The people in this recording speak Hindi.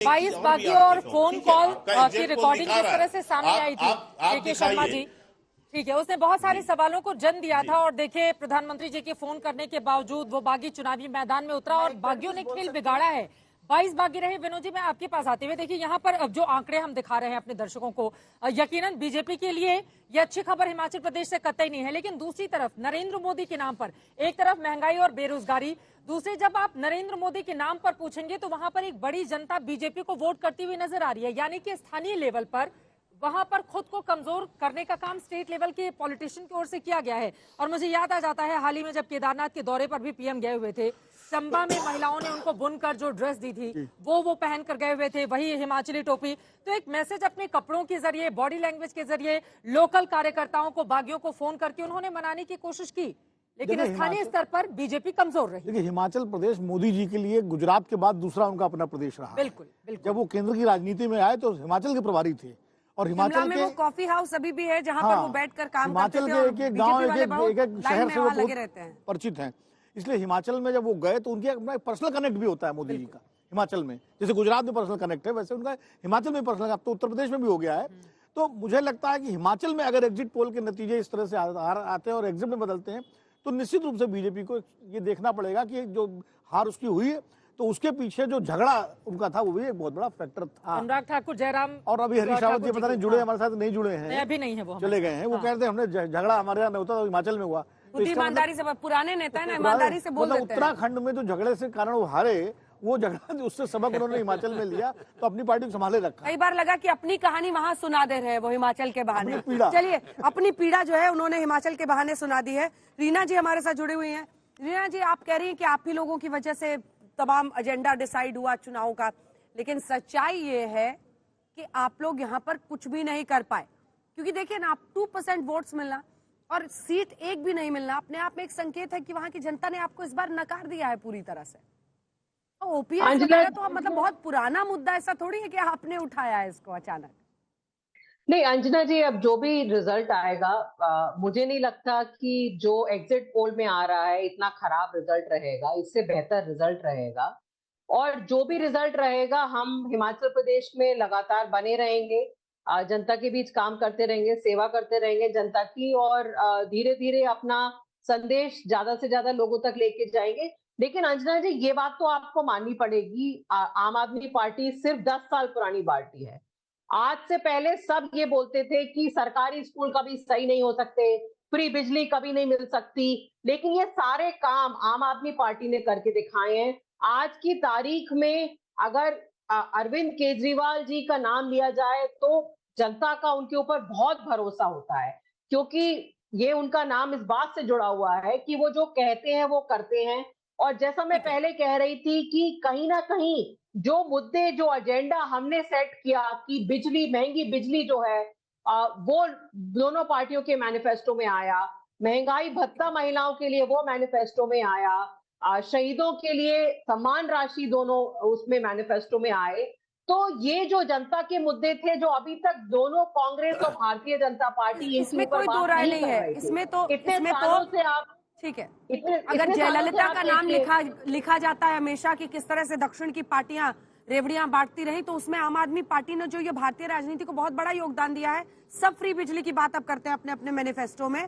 22 बागी और फोन कॉल की रिकॉर्डिंग किस तरह से सामने आई थी के शर्मा जी, ठीक है, उसने बहुत सारे सवालों को जन्म दिया था। और देखिए, प्रधानमंत्री जी के फोन करने के बावजूद वो बागी चुनावी मैदान में उतरा और बागियों ने खेल बिगाड़ा है। 22 बागी रहे। विनोद जी, मैं आपके पास आते हुए, देखिए यहाँ पर जो आंकड़े हम दिखा रहे हैं अपने दर्शकों को, यकीनन बीजेपी के लिए ये अच्छी खबर हिमाचल प्रदेश से कतई नहीं है। लेकिन दूसरी तरफ नरेंद्र मोदी के नाम पर, एक तरफ महंगाई और बेरोजगारी, दूसरे जब आप नरेंद्र मोदी के नाम पर पूछेंगे तो वहां पर एक बड़ी जनता बीजेपी को वोट करती हुई नजर आ रही है। यानी कि स्थानीय लेवल पर वहां पर खुद को कमजोर करने का काम स्टेट लेवल के पॉलिटिशियन की ओर से किया गया है। और मुझे याद आ जाता है, हाल ही में जब केदारनाथ के दौरे पर भी पीएम गए हुए थे, चंबा में महिलाओं ने उनको बुनकर जो ड्रेस दी थी वो पहन कर गए हुए थे, वही हिमाचली टोपी। तो एक मैसेज अपने कपड़ों के जरिए, बॉडी लैंग्वेज के जरिए लोकल कार्यकर्ताओं को, बागियों को फोन करके उन्होंने मनाने की कोशिश की। लेकिन स्थानीय स्तर पर बीजेपी कमजोर रही। देखिए, हिमाचल प्रदेश मोदी जी के लिए गुजरात के बाद दूसरा उनका अपना प्रदेश रहा। बिल्कुल, बिल्कुल। जब वो केंद्र की राजनीति में आए तो हिमाचल के प्रभारी थे और हिमाचल में वो कॉफी हाउस अभी भी है जहां पर वो बैठकर काम करते थे। हिमाचल के एक गांव, एक शहर से वो रहते हैं, परिचित हैं। इसलिए हिमाचल में जब वो गए तो उनके अपना पर्सनल कनेक्ट भी होता है मोदी जी का हिमाचल में। जैसे गुजरात में पर्सनल कनेक्ट है, वैसे उनका हिमाचल में पर्सनल, अब तो उत्तर प्रदेश में भी हो गया है। तो मुझे लगता है कि हिमाचल में अगर एग्जिट पोल के नतीजे इस तरह से आते हैं और एग्जिट में बदलते हैं तो निश्चित रूप से बीजेपी को ये देखना पड़ेगा कि जो हार उसकी हुई है तो उसके पीछे जो झगड़ा उनका था वो भी एक बहुत बड़ा फैक्टर था। अनुराग ठाकुर, जयराम और अभी हरीश रावत जी पता नहीं जुड़े हमारे साथ, नहीं जुड़े हैं, अभी नहीं है, वो चले गए हैं। वो कहते हैं हमने झगड़ा हमारे यहाँ नहीं होता, हिमाचल में हुआ। तो ईमानदारी से, पुराने नेता है ना, ईमानदारी से बोल देते हैं। उत्तराखंड में जो झगड़े से कारण वो हारे, वो झगड़ा उससे सबक उन्होंने हिमाचल में लिया तो अपनी पार्टी को संभाले रखा। कई बार लगा कि अपनी कहानी वहां सुना दे रहे हैं वो हिमाचल के बहाने। चलिए, अपनी पीड़ा जो है उन्होंने हिमाचल के बहाने सुना दी है। रीना जी हमारे साथ जुड़ी हुई हैं। रीना जी, आप कह रही हैं कि आप ही लोगों की वजह से तमाम एजेंडा डिसाइड हुआ चुनाव का, लेकिन सच्चाई ये है कि आप लोग यहाँ पर कुछ भी नहीं कर पाए। क्योंकि देखिए ना, आप 2% वोट्स मिलना और सीट एक भी नहीं मिलना अपने आप में एक संकेत है कि वहां की जनता ने आपको इस बार नकार दिया है पूरी तरह से। ओपीएस तो मतलब बहुत पुराना मुद्दा, ऐसा थोड़ी है कि आपने उठाया है इसको अचानक। नहीं अंजना जी, अब जो भी रिजल्ट आएगा, मुझे नहीं लगता कि जो एग्जिट पोल में आ रहा है इतना खराब रिजल्ट रहेगा, इससे बेहतर रिजल्ट रहेगा। और जो भी रिजल्ट रहेगा, हम हिमाचल प्रदेश में लगातार बने रहेंगे, जनता के बीच काम करते रहेंगे, सेवा करते रहेंगे जनता की, और धीरे धीरे अपना संदेश ज्यादा से ज्यादा लोगों तक लेके जाएंगे। लेकिन अंजना जी, ये बात तो आपको माननी पड़ेगी, आम आदमी पार्टी सिर्फ 10 साल पुरानी पार्टी है। आज से पहले सब ये बोलते थे कि सरकारी स्कूल कभी सही नहीं हो सकते, फ्री बिजली कभी नहीं मिल सकती, लेकिन ये सारे काम आम आदमी पार्टी ने करके दिखाए हैं। आज की तारीख में अगर अरविंद केजरीवाल जी का नाम लिया जाए तो जनता का उनके ऊपर बहुत भरोसा होता है, क्योंकि ये उनका नाम इस बात से जुड़ा हुआ है कि वो जो कहते हैं वो करते हैं। और जैसा मैं पहले कह रही थी कि कहीं ना कहीं जो मुद्दे, जो एजेंडा हमने सेट किया कि बिजली, महंगी बिजली जो है, वो दोनों पार्टियों के मैनिफेस्टो में आया। महंगाई भत्ता महिलाओं के लिए वो मैनिफेस्टो में आया। शहीदों के लिए सम्मान राशि दोनों उसमें मैनिफेस्टो में आए। तो ये जो जनता के मुद्दे थे, जो अभी तक दोनों कांग्रेस और भारतीय जनता पार्टी इसमें कोई दो राय नहीं है। इसमें तो से आप, ठीक है, अगर जयललिता का नाम लिखा जाता है हमेशा कि किस तरह से दक्षिण की पार्टियां रेवड़ियां बांटती रही, तो उसमें आम आदमी पार्टी ने जो ये भारतीय राजनीति को बहुत बड़ा योगदान दिया है। सब फ्री बिजली की बात अब करते हैं अपने अपने मैनिफेस्टो में।